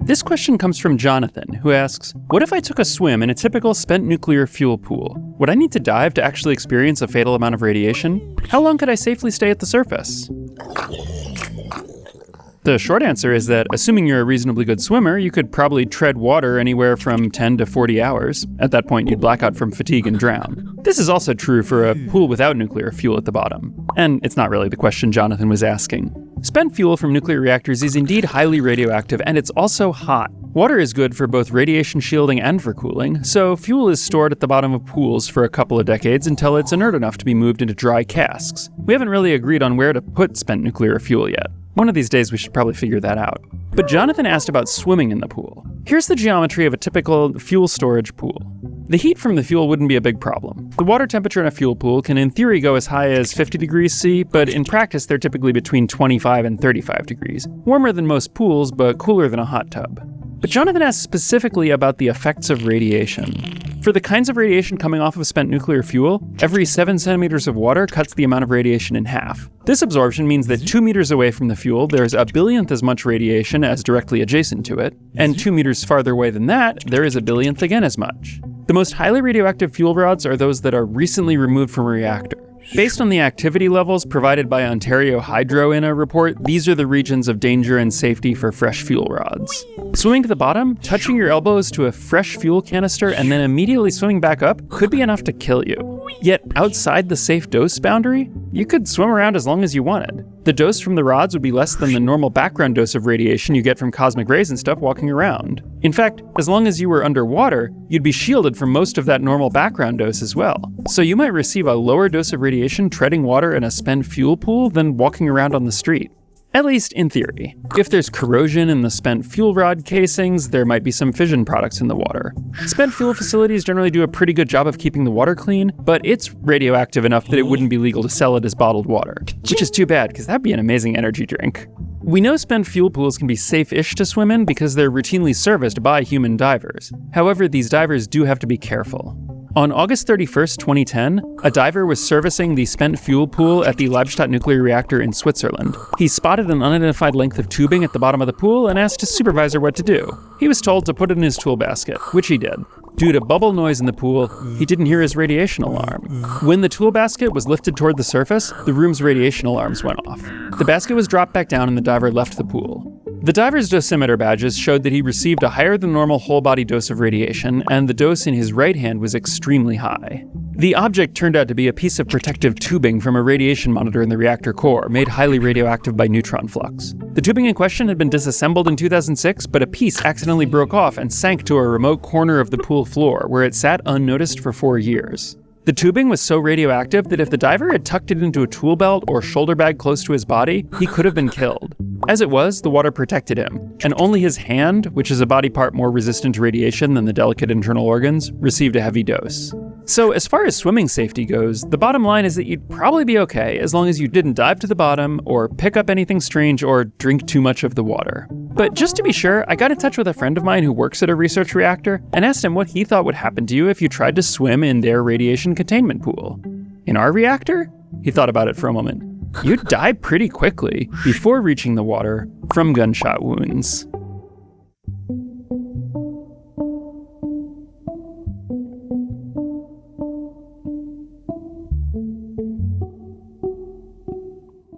This question comes from Jonathan, who asks, what if I took a swim in a typical spent nuclear fuel pool? Would I need to dive to actually experience a fatal amount of radiation? How long could I safely stay at the surface? The short answer is that, assuming you're a reasonably good swimmer, you could probably tread water anywhere from 10 to 40 hours. At that point, you'd black out from fatigue and drown. This is also true for a pool without nuclear fuel at the bottom. And it's not really the question Jonathan was asking. Spent fuel from nuclear reactors is indeed highly radioactive, and it's also hot. Water is good for both radiation shielding and for cooling, so fuel is stored at the bottom of pools for a couple of decades until it's inert enough to be moved into dry casks. We haven't really agreed on where to put spent nuclear fuel yet. One of these days we should probably figure that out. But Jonathan asked about swimming in the pool. Here's the geometry of a typical fuel storage pool. The heat from the fuel wouldn't be a big problem. The water temperature in a fuel pool can in theory go as high as 50 degrees C, but in practice they're typically between 25 and 35 degrees. Warmer than most pools, but cooler than a hot tub. But Jonathan asked specifically about the effects of radiation. For the kinds of radiation coming off of spent nuclear fuel, every 7 centimeters of water cuts the amount of radiation in half. This absorption means that 2 meters away from the fuel, there's a billionth as much radiation as directly adjacent to it, and 2 meters farther away than that, there is a billionth again as much. The most highly radioactive fuel rods are those that are recently removed from a reactor. Based on the activity levels provided by Ontario Hydro in a report, these are the regions of danger and safety for fresh fuel rods. Swimming to the bottom, touching your elbows to a fresh fuel canister, and then immediately swimming back up could be enough to kill you. Yet outside the safe dose boundary, you could swim around as long as you wanted. The dose from the rods would be less than the normal background dose of radiation you get from cosmic rays and stuff walking around. In fact, as long as you were underwater, you'd be shielded from most of that normal background dose as well. So you might receive a lower dose of radiation treading water in a spent fuel pool than walking around on the street. At least in theory. If there's corrosion in the spent fuel rod casings, there might be some fission products in the water. Spent fuel facilities generally do a pretty good job of keeping the water clean, but it's radioactive enough that it wouldn't be legal to sell it as bottled water. Which is too bad, because that'd be an amazing energy drink. We know spent fuel pools can be safe-ish to swim in because they're routinely serviced by human divers. However, these divers do have to be careful. On August 31st, 2010, a diver was servicing the spent fuel pool at the Leibstadt nuclear reactor in Switzerland. He spotted an unidentified length of tubing at the bottom of the pool and asked his supervisor what to do. He was told to put it in his tool basket, which he did. Due to bubble noise in the pool, he didn't hear his radiation alarm. When the tool basket was lifted toward the surface, the room's radiation alarms went off. The basket was dropped back down and the diver left the pool. The diver's dosimeter badges showed that he received a higher than normal whole body dose of radiation, and the dose in his right hand was extremely high. The object turned out to be a piece of protective tubing from a radiation monitor in the reactor core, made highly radioactive by neutron flux. The tubing in question had been disassembled in 2006, but a piece accidentally broke off and sank to a remote corner of the pool floor, where it sat unnoticed for 4 years. The tubing was so radioactive that if the diver had tucked it into a tool belt or shoulder bag close to his body, he could have been killed. As it was, the water protected him, and only his hand, which is a body part more resistant to radiation than the delicate internal organs, received a heavy dose. So as far as swimming safety goes, the bottom line is that you'd probably be okay as long as you didn't dive to the bottom, or pick up anything strange, or drink too much of the water. But just to be sure, I got in touch with a friend of mine who works at a research reactor and asked him what he thought would happen to you if you tried to swim in their radiation containment pool. In our reactor? He thought about it for a moment. You'd die pretty quickly before reaching the water from gunshot wounds.